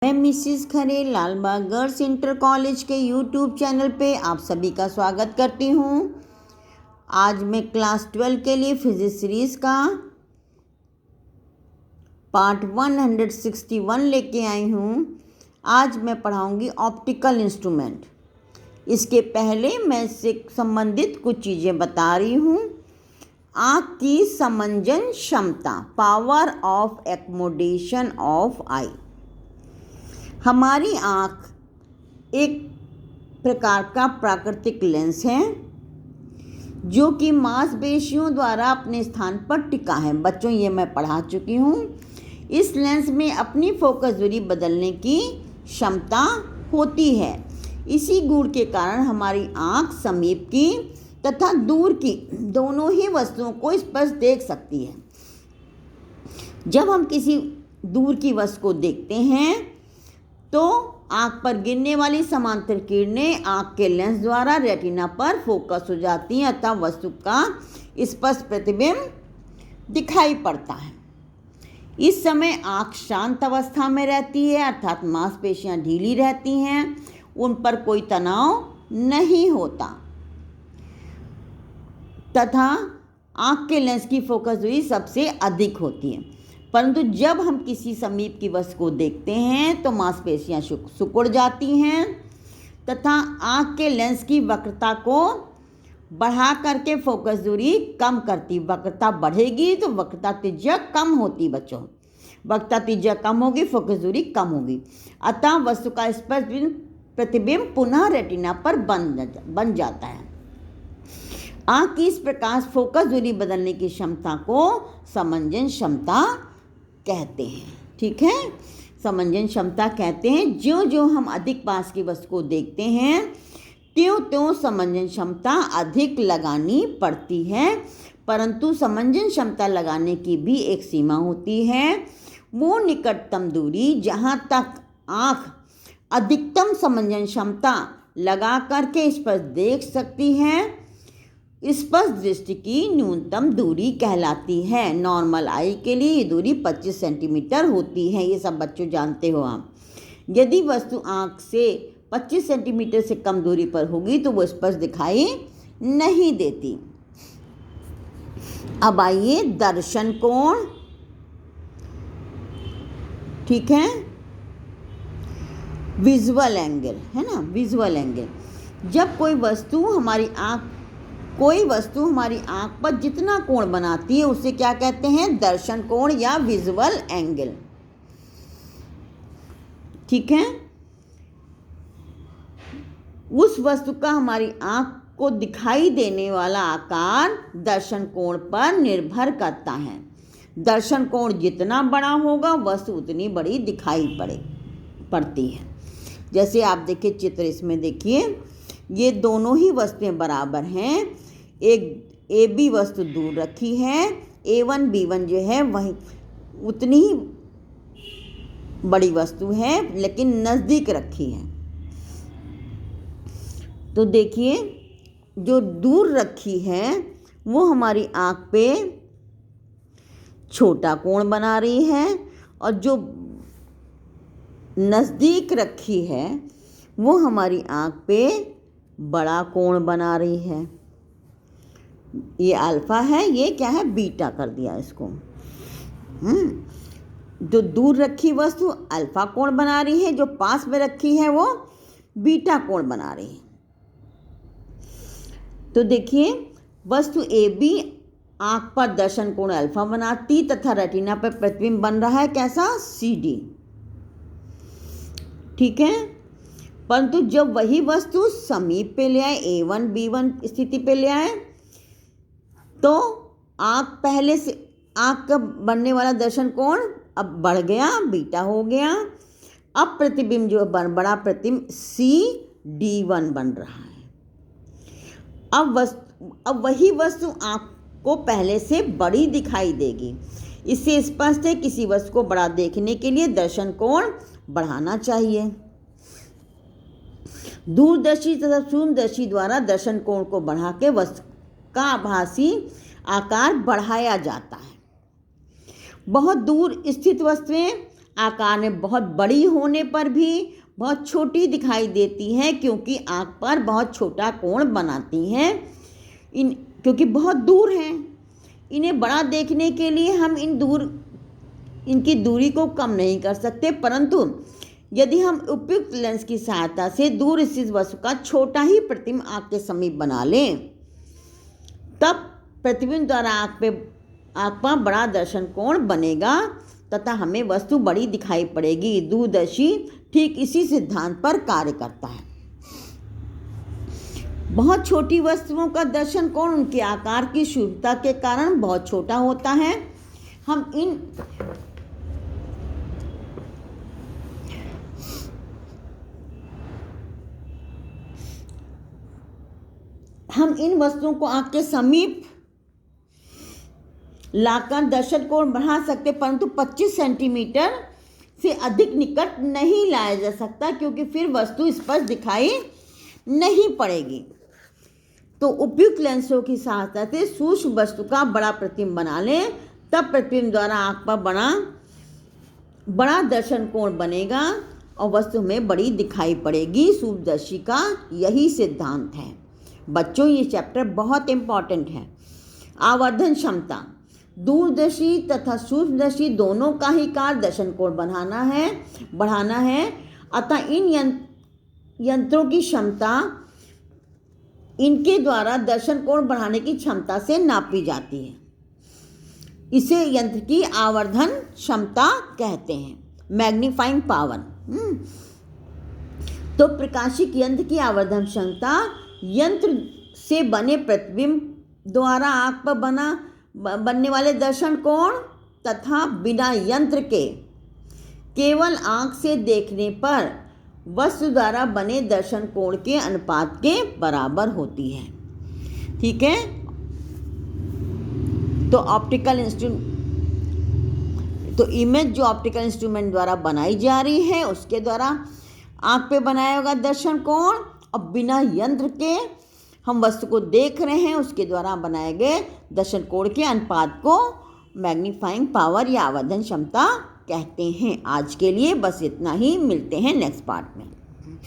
मैं मिसिस खरे Lalbagh girls inter college के YouTube channel पे आप सभी का स्वागत करती हूँ। आज मैं क्लास 12 के लिए फिजिक्स सीरीज़ का पार्ट 161 लेके आई हूँ। आज मैं पढ़ाऊँगी ऑप्टिकल इंस्ट्रूमेंट। इसके पहले मैं इससे संबंधित कुछ चीज़ें बता रही हूँ। आँख की समंजन क्षमता, पावर ऑफ एकोमोडेशन ऑफ आई। हमारी आँख एक प्रकार का प्राकृतिक लेंस है जो कि मांसपेशियों द्वारा अपने स्थान पर टिका है। बच्चों, ये मैं पढ़ा चुकी हूँ। इस लेंस में अपनी फोकस दूरी बदलने की क्षमता होती है। इसी गुण के कारण हमारी आँख समीप की तथा दूर की दोनों ही वस्तुओं को स्पष्ट देख सकती है। जब हम किसी दूर की वस्तु को देखते हैं तो आँख पर गिरने वाली समांतर किरणें आँख के लेंस द्वारा रेटिना पर फोकस हो जाती हैं अतः वस्तु का स्पष्ट प्रतिबिंब दिखाई पड़ता है। इस समय आँख शांत अवस्था में रहती है, अर्थात मांसपेशियां ढीली रहती हैं, उन पर कोई तनाव नहीं होता तथा आँख के लेंस की फोकस दूरी सबसे अधिक होती है। परंतु जब हम किसी समीप की वस्तु को देखते हैं तो मांसपेशियां सिकुड़ जाती हैं तथा आँख के लेंस की वक्रता को बढ़ा करके फोकस दूरी कम करती। वक्रता बढ़ेगी तो वक्रता त्रिज्या कम होती। बच्चों, वक्रता त्रिज्या कम होगी, फोकस दूरी कम होगी, अतः वस्तु का स्पष्ट प्रतिबिंब पुनः रेटिना पर बन जाता है। आँख की इस प्रकार फोकस दूरी बदलने की क्षमता को समंजन क्षमता कहते हैं। ठीक है, समंजन क्षमता कहते हैं। जो जो हम अधिक पास की वस्तु को देखते हैं त्यों त्यों समंजन क्षमता अधिक लगानी पड़ती है। परंतु समंजन क्षमता लगाने की भी एक सीमा होती है। वो निकटतम दूरी जहाँ तक आँख अधिकतम समंजन क्षमता लगा करके स्पष्ट देख सकती है, स्पष्ट दृष्टि की न्यूनतम दूरी कहलाती है। नॉर्मल आई के लिए ये दूरी 25 सेंटीमीटर होती है। ये सब बच्चों जानते हो आप। यदि वस्तु आँख से 25 सेंटीमीटर से कम दूरी पर होगी तो वो स्पष्ट दिखाई नहीं देती। अब आइए दर्शन कोण। ठीक है, विजुअल एंगल है ना, विजुअल एंगल। जब कोई वस्तु हमारी आँख पर जितना कोण बनाती है उसे क्या कहते हैं? दर्शन कोण या विजुअल एंगल। ठीक है, उस वस्तु का हमारी आँख को दिखाई देने वाला आकार दर्शन कोण पर निर्भर करता है। दर्शन कोण जितना बड़ा होगा वस्तु उतनी बड़ी दिखाई पड़ती है। जैसे आप देखिए चित्र, इसमें देखिए ये दोनों ही वस्तुएं बराबर हैं। एक ए बी वस्तु दूर रखी है, A1 B1 जो है वही उतनी ही बड़ी वस्तु है लेकिन नज़दीक रखी है। तो देखिए जो दूर रखी है वो हमारी आँख पे छोटा कोण बना रही है और जो नज़दीक रखी है वो हमारी आँख पे बड़ा कोण बना रही है। ये अल्फा है, ये क्या है? बीटा कर दिया इसको। जो दूर रखी वस्तु अल्फा कोण बना रही है, जो पास में रखी है वो बीटा कोण बना रही है। तो देखिए वस्तु ए बी आँख पर दर्शन कोण अल्फा बनाती तथा रेटिना पर प्रतिबिंब बन रहा है कैसा? CD। ठीक है, परंतु जब वही वस्तु समीप पे ले आए, A1 B1 स्थिति पे ले आए तो आँख का बनने वाला दर्शन कोण अब बढ़ गया, बीटा हो गया। अब प्रतिबिंब जो बड़ा प्रतिबिंब CD1 बन रहा है। अब वही वस्तु आँख को पहले से बड़ी दिखाई देगी। इससे स्पष्ट है किसी वस्तु को बड़ा देखने के लिए दर्शन कोण बढ़ाना चाहिए। दूरदर्शी तथा सूक्ष्मदर्शी द्वारा दर्शन कोण को बढ़ा के वस्तु का आभासी आकार बढ़ाया जाता है। बहुत दूर स्थित वस्तुएं आकार में बहुत बड़ी होने पर भी बहुत छोटी दिखाई देती हैं, क्योंकि आँख पर बहुत छोटा कोण बनाती हैं, क्योंकि बहुत दूर हैं। इन्हें बड़ा देखने के लिए हम इनकी दूरी को कम नहीं कर सकते, परंतु यदि हम उपयुक्त लेंस की सहायता से दूर स्थित वस्तु का छोटा ही प्रतिबिंब आँख के समीप बना लें, तब प्रतिबिंब द्वारा आँख पर बड़ा दर्शन कोण बनेगा तथा हमें वस्तु बड़ी दिखाई पड़ेगी। दूरदर्शी ठीक इसी सिद्धांत पर कार्य करता है। बहुत छोटी वस्तुओं का दर्शन कोण उनके आकार की शुद्धता के कारण बहुत छोटा होता है। हम इन वस्तुओं को आँख के समीप लाकर दर्शन कोण बढ़ा सकते, परंतु 25 सेंटीमीटर से अधिक निकट नहीं लाया जा सकता, क्योंकि फिर वस्तु स्पष्ट दिखाई नहीं पड़ेगी। तो उपयुक्त लेंसों की सहायता से सूक्ष्म वस्तु का बड़ा प्रतिबिंब बना लें, तब प्रतिबिंब द्वारा आँख पर बड़ा दर्शन कोण बनेगा और वस्तु में बड़ी दिखाई पड़ेगी। सूक्ष्मदर्शी का यही सिद्धांत है। बच्चों, ये चैप्टर बहुत इम्पॉर्टेंट है। आवर्धन क्षमता, दूरदर्शी तथा सूक्ष्मदर्शी दोनों का ही कार्य दर्शन कोण बढ़ाना है। अतः इन यंत्रों की क्षमता इनके द्वारा दर्शन कोण बढ़ाने की क्षमता से नापी जाती है। इसे यंत्र की आवर्धन क्षमता कहते हैं, मैग्नीफाइंग पावर। तो प्रकाशिक यंत्र की आवर्धन क्षमता यंत्र से बने प्रतिबिंब द्वारा आँख पर बनने वाले दर्शन कोण तथा बिना यंत्र के केवल आँख से देखने पर वस्तु द्वारा बने दर्शन कोण के अनुपात के बराबर होती है। ठीक है। तो इमेज जो ऑप्टिकल इंस्ट्रूमेंट द्वारा बनाई जा रही है, उसके द्वारा आँख पे बनाया होगा दर्शन कोण, और बिना यंत्र के हम वस्तु को देख रहे हैं, उसके द्वारा बनाए गए दर्शन कोण के अनुपात को मैग्नीफाइंग पावर या आवर्धन क्षमता कहते हैं। आज के लिए बस इतना ही, मिलते हैं नेक्स्ट पार्ट में।